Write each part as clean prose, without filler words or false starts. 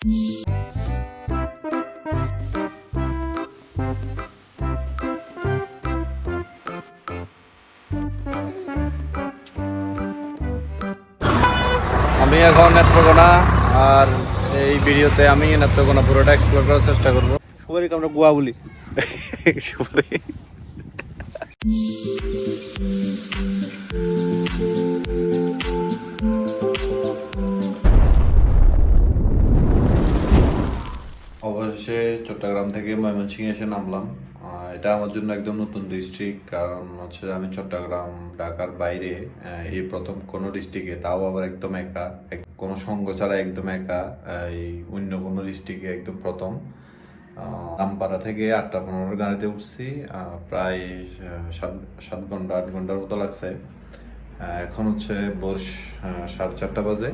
আমি এখন নেত্রকোনা, আর এই ভিডিওতে আমি নেত্রকোনা পুরোটা এক্সপ্লোর করার চেষ্টা করবো। সবাইকে আমরা গোয়া বলি। অবশেষে চট্টগ্রাম থেকে ময়মনসিংহে এসে নামলাম। এটা আমার জন্য একদম নতুন ডিস্ট্রিক্ট, কারণ হচ্ছে আমি চট্টগ্রাম ঢাকার বাইরে এই প্রথম কোনো ডিস্ট্রিক্টে, তাও আবার একদম একা, কোনো সঙ্গ ছাড়া একদম একা, এই অন্য কোনো ডিস্ট্রিক্টে একদম প্রথম। আমপাড়া থেকে 8টা-15 গাড়িতে উঠছি, প্রায় 7-8 ঘন্টার মতো লাগছে। এখন হচ্ছে ভোর 4:30 বাজে।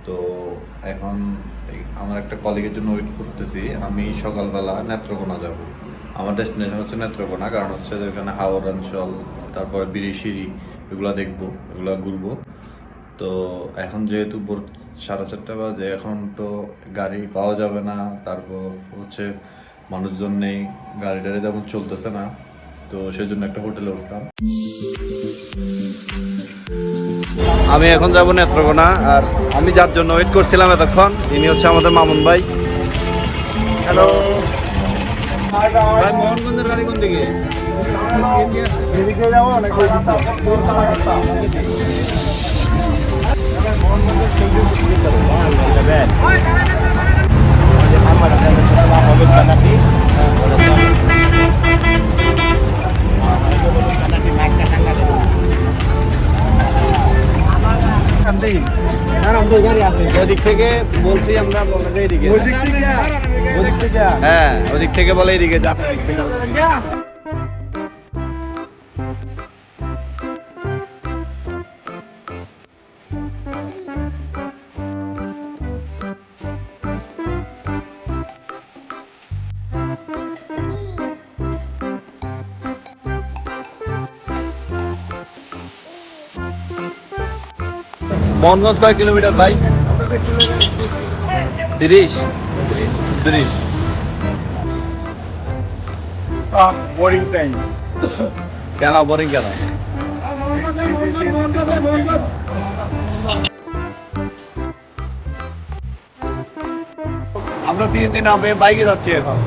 তো এখন আমার একটা কলিগের জন্য ওয়েট করতেছি। আমি সকালবেলা নেত্রকোনা যাব। আমার ডেস্টিনেশন হচ্ছে নেত্রকোনা, কারণ হচ্ছে এখানে হাওড় অঞ্চল, তারপরে বিরিশিরি, এগুলো দেখবো, এগুলো ঘুরবো। তো এখন যেহেতু ভোর 4:30 বাজে, এখন তো গাড়ি পাওয়া যাবে না, তারপর হচ্ছে মানুষজন নেই, গাড়ি টাড়ি তেমন চলতেছে না, তো সেই জন্য একটা হোটেলে উঠলাম। আমি এখন যাব নেত্রকোনা, আর আমি যার জন্য ওয়েট করছিলাম এতক্ষণ, ইনি হচ্ছে আমাদের মামুন ভাই। হ্যালো ভাই, মোহনগঞ্জের গাড়ি কোন দিকে? এদিকে যাবো নাকি ওদিক থেকে বলছি আমরা, এইদিকে হ্যাঁ, ওদিক থেকে বলে এইদিকে যা। মোহনগঞ্জ কয় কিলোমিটার ভাই? 30। Boring time. কেন বোরিং কেন? আমরা 3 দিন আগে বাইকে যাচ্ছি এখন।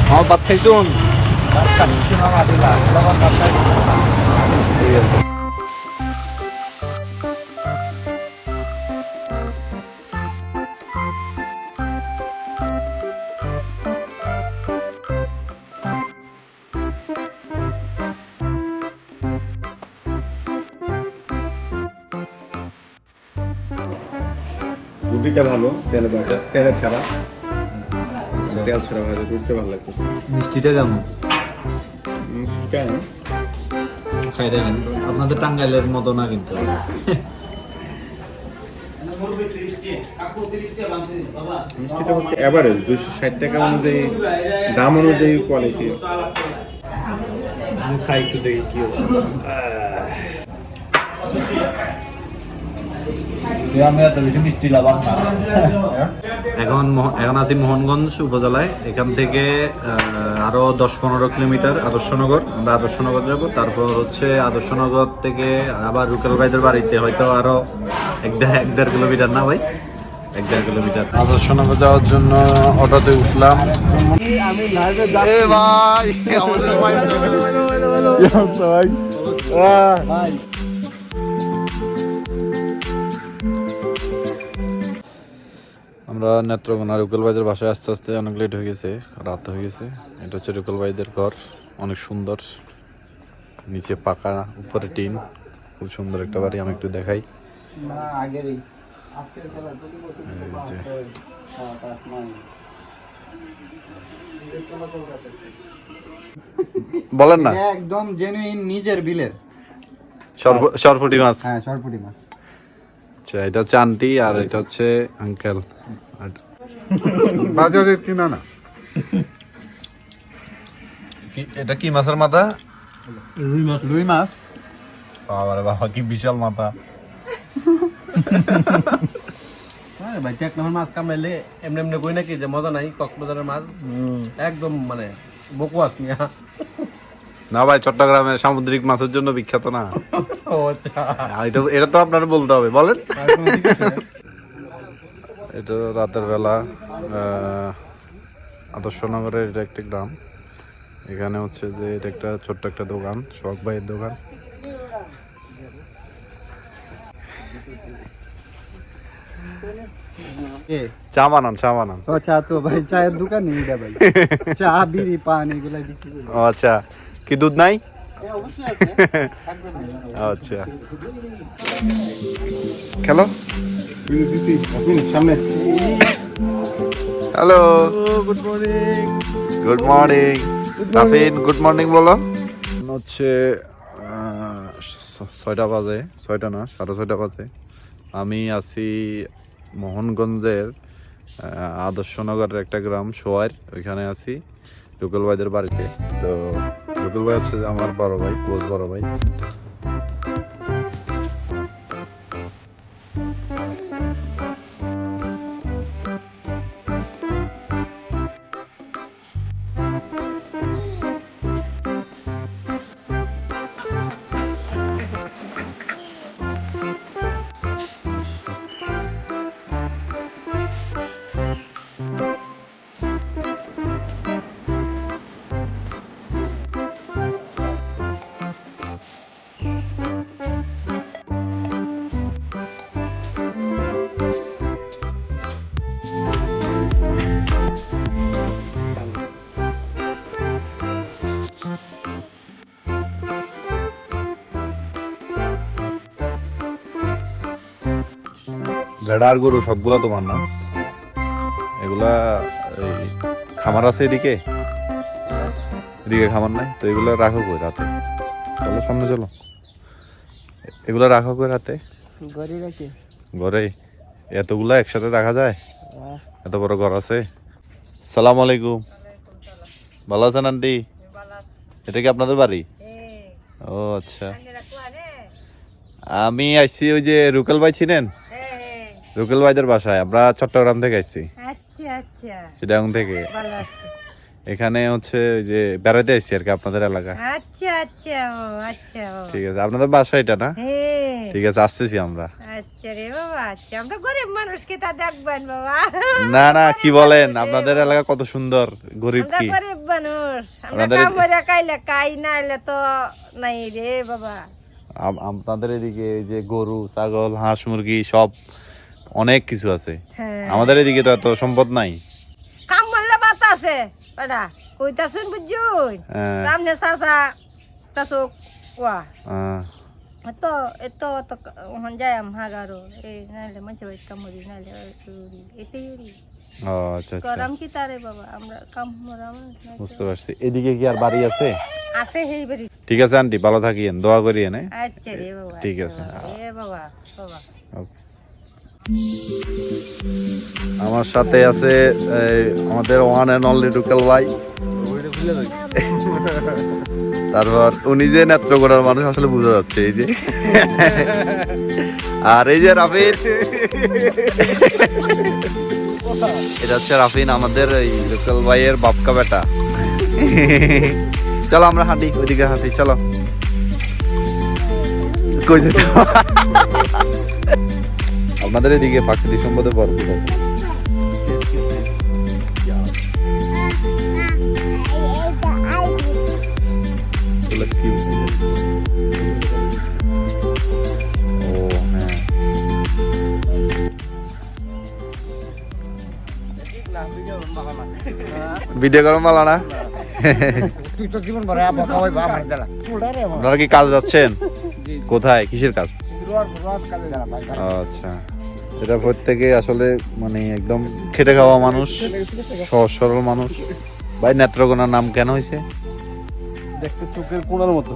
আমার ভাত খাইছুন? রুটিটা ভালো, তেলের ছাড়া, তেল ছাড়া ভাজা করতে ভালো লাগছে। মিষ্টিটা কেমন? কেন খাই দেখেন, আপনাদের টাঙ্গাইলের মতো না কিন্তু। মিষ্টিটা হচ্ছে এভারেজ 260 টাকা অনুযায়ী, দাম অনুযায়ী কোয়ালিটি। আমি খাই একটু দেখি কি হচ্ছে। এখন আছি মোহনগঞ্জ উপজেলায়। এখান থেকে আরো 10-15 কিলোমিটার আদর্শনগর। আমরা আদর্শনগর যাব, তারপর হচ্ছে আদর্শনগর থেকে আবার রুকেল ভাইদের বাড়িতে, হয়তো আরো 1-1.5 কিলোমিটার, না ভাই 1-1.5 কিলোমিটার। আদর্শনগর যাওয়ার জন্য অটোতে উঠলাম। আমরা নেত্রকোনা রুকেল ভাইদের বাসায় আস্তে আস্তে অনেক লেট হয়ে গেছে, রাত হয়ে গেছে। এটা হচ্ছে রুকেল ভাইদের ঘর, অনেক সুন্দর, নিচে পাকা, উপরে টিন, খুব সুন্দর একটা বাড়ি। আমি একটু দেখাই। বলেন না, একদম জেনুইন নিজের বিলের সরপুটি মাছ। হ্যাঁ, সরপুটি মাছ। আচ্ছা, এটা হচ্ছে আন্টি, আর এটা হচ্ছে আঙ্কেল। বাজারের কিনা না, এটা কি মাছের মাথা? রুই মাছ। বাবারে বাবা, কি বিশাল মাথা। আরে ভাই এক নম্বর মাছ কামড়াইলে এমনি এমনি কই নাকি যে মজা নাই কক্সবাজারের মাছ একদম মানে বকুয়াস মিয়া। না ভাই, চট্টগ্রামের সামুদ্রিক মাছের জন্য বিখ্যাত না? ও আচ্ছা, এটা তো আপনার বলতে হবে, বলেন। আর কোনো ঠিক আছে? এটা রাতের বেলা আদর্শনগরের এটা একটা গ্রাম। এখানে হচ্ছে যে এটা একটা ছোট্ট একটা দোকান, শখ ভাইয়ের দোকান। চা বানান, চা বানান। ও চা তো ভাই চায়ের দোকান নেই এটা ভাই। চা বিড়ি পান এগুলা বিক্রি করি। ও আচ্ছা, কি দুধ নাই? অবশ্যই আছে। থাকবে না। আচ্ছা, খেলো। সামনে hello, good morning. Good morning. Rafin, good morning বলো। হচ্ছে 6টা বাজে, 6টা না 6:30 বাজে। আমি আছি মোহনগঞ্জের আদর্শনগরের একটা গ্রাম সোয়ার, ওইখানে আছি রুকেল ভাইদের বাড়িতে। তো রুকেল ভাই হচ্ছে আমার বড় ভাই, ক্লোজ বড় ভাই। ভেড়া আর গরু সবগুলা তোমার না? এগুলা এই খামার আছে এদিকে? এদিকে খামার নাই তো? এগুলা রাখো কই রাতে? চলো সামনে চলো। এগুলা রাখো কই রাতে? ঘরে রাখি। ঘরে? এতগুলা একসাথে রাখা যায়? এত বড় ঘর আছে? সালাম আলাইকুম। ভালো আছেন আন্টি? এটা কি আপনাদের বাড়ি? ও আচ্ছা। আমি আইছি ওই যে রুকেল ভাই ছিলেন, রুকেল ভাইদের বাসায়। আমরা চট্টগ্রাম থেকে আসছি, চিটাগাং থেকে। এখানে হচ্ছে ওই যে বেড়াতে আসছি আর কি আপনাদের এলাকা। আচ্ছা আচ্ছা ও আচ্ছা ও ঠিক আছে, আপনাদের বাসা এটা না? হ্যাঁ ঠিক আছে, আসতেছি আমরা। আচ্ছা রে বাবা, আচ্ছা আমরা গরিব মানুষকে তা দেখবেন বাবা। না না, কি বলেন, আপনাদের এলাকা কত সুন্দর। গরিব আমরা কি? গরিব মানুষ, আমরা আপনাদের কামড়া খাইলে খাই না হলে তো নাই রে বাবা। আপনাদের এদিকে এই যে গরু ছাগল হাঁস মুরগি সব অনেক কিছু আছে। হ্যাঁ আমাদের এদিকে তো এত সম্পদ নাই। কামড়লে বাত আছে ওটা কইতাছেন বুঝুন হ্যাঁ, সামনে সাসা তাসো ওয়া হ্যাঁ। তো এত তো হন যায় আম হাগারো এই নালে মঞ্চে ওই কামড়ি নালে তুরি এতেই ও আচ্ছা আচ্ছা, করাম কি তারে বাবা, আমরা কামড়াম বুঝতে পারছি। এদিকে কি আর বাড়ি আছে? আছে হেই বাড়ি। ঠিক আছে আন্টি, ভালো থাকিয়েন, দোয়া করিয়েন। আচ্ছা রে বাবা, ঠিক আছে। এ বাবা বাবা। Okay. আমার সাথে আছে আমাদের ওয়ান এন্ড অনলি রুকেল ভাই। তারপর উনি যে নেত্রকোনার মানুষ আসলে বোঝা যাচ্ছে, এই যে। আর এই যে রাফিন, এটা হচ্ছে রাফিন, আমাদের এই রুকেল ভাইয়ের বাপকা বেটা। চলো আমরা হাঁটি, ওইদিকে হাঁটি, চলো। কই যেতে? আপনাদের এদিকে প্রাকৃতিক সম্পদে ভরপুর আছে। এগুলো কি? ও হ্যাঁ, ভিডিও করো মালা না? আপনারা কি কাজ যাচ্ছেন? কোথায়, কিসের কাজ? আচ্ছা, এটা প্রত্যেকে আসলে মানে একদম খেটে খাওয়া মানুষ, সহজ সরল মানুষ। ভাই নেত্রকোনার নাম কেন হয়েছে? দেখতে চোখের কোণার মতো।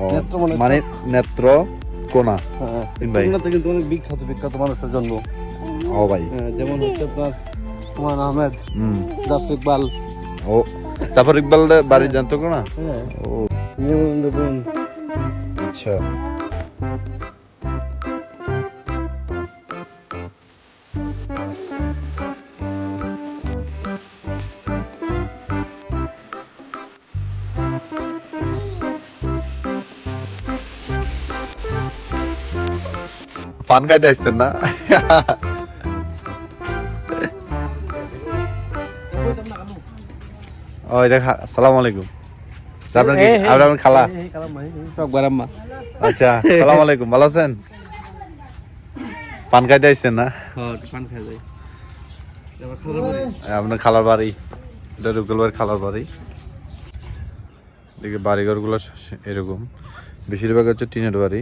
ও, নেত্র মানে- মানে নেত্র কোনা। ভাই খুলনাতে কিন্তু অনেক বিখ্যাত বিখ্যাত মানুষের জন্ম। ও ভাই, যেমন হচ্ছে আপনার হুমায়ুন আহমেদ, হুম, জাফর ইকবাল, ও তারপর ইকবাল বাড়ির নেত্রকোনা। হ্যাঁ, ও নিবন্ধন, আচ্ছা, আচ্ছা পান খাইতে আসছেন না? ও এটা আসসালামু আলাইকুম। আপনার কি আপনার খালা? আচ্ছা আসসালামু আলাইকুম, ভালো আছেন? পান খাইতে আসছেন না? আপনার খালার বাড়ি, এটা রুকেল বাড়ির খালার বাড়ি। এদিকে বাড়িঘর গুলো এরকম, বেশিরভাগ হচ্ছে টিনের বাড়ি।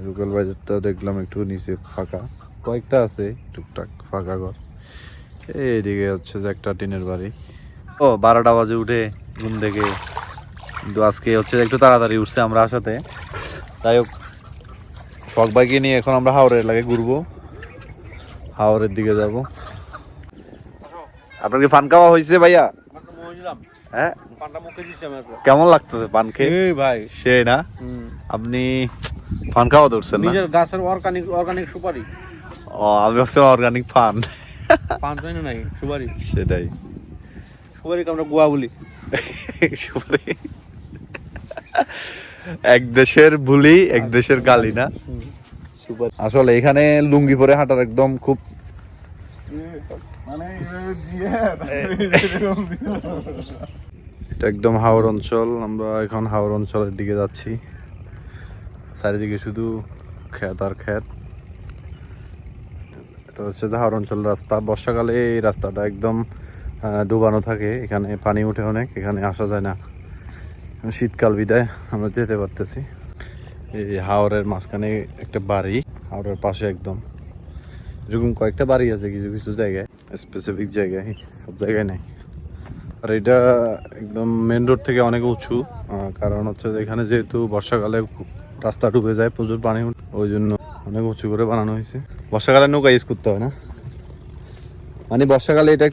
রুকেল বাজারটা দেখলাম একটু নিচে ফাঁকা, কয়েকটা আছে টুকটাক ফাঁকা ঘর। এইদিকে হচ্ছে যে একটা টিনের বাড়ি। ও 12টা বাজে উঠে ঘুম থেকে, কিন্তু আজকে হচ্ছে একটু তাড়াতাড়ি উঠছে আমরা আসাতে। তাই হোক, শখ বাইকে নিয়ে এখন আমরা হাওড়ের লাগে ঘুরবো, হাওড়ের দিকে যাব। আপনার কি পান খাওয়া হয়েছে ভাইয়া? হ্যাঁ, কেমন লাগতেছে পান খেয়ে? ভাই সে না, আপনি পান খাওয়া ধরছেন না? নিজের গাছের অর্গানিক সুপারি। ও আমি ভাবছি অর্গানিক পান। পান তো নাই, সুপারি। সেটাই, সুপারিকে আমরা গুয়া বলি। সুপারি এক দেশের বুলি এক দেশের গালি না? আসলে এখানে লুঙ্গি পরে হাঁটার একদম খুব এটা একদম হাওড় অঞ্চল। আমরা এখন হাওড় অঞ্চলের দিকে যাচ্ছি, চারিদিকে শুধু ক্ষেত আর ক্ষেত। এটা হচ্ছে যে হাওড় অঞ্চল রাস্তা। বর্ষাকালে এই রাস্তাটা একদম ডুবানো থাকে, এখানে পানি উঠে অনেক, এখানে আসা যায় না। শীতকাল বিদায় আমরা যেতে পারতেছি। এই হাওড়ের মাঝখানে একটা বাড়ি, হাওড়ের পাশে একদম এরকম কয়েকটা বাড়ি আছে কিছু কিছু জায়গায়, স্পেসিফিক জায়গায়, সব জায়গায় নেই। আর এটা একদম মেন রোড থেকে অনেক উঁচু, কারণ হচ্ছে যে এখানে যেহেতু বর্ষাকালে রাস্তা ডুবে যায়, প্রচুর পানি উঠে, ওই জন্য অনেক উঁচু করে বানানো হয়েছে। বর্ষাকালে নৌকা ইউজ করতে হয় না, মানে বর্ষাকালে এটা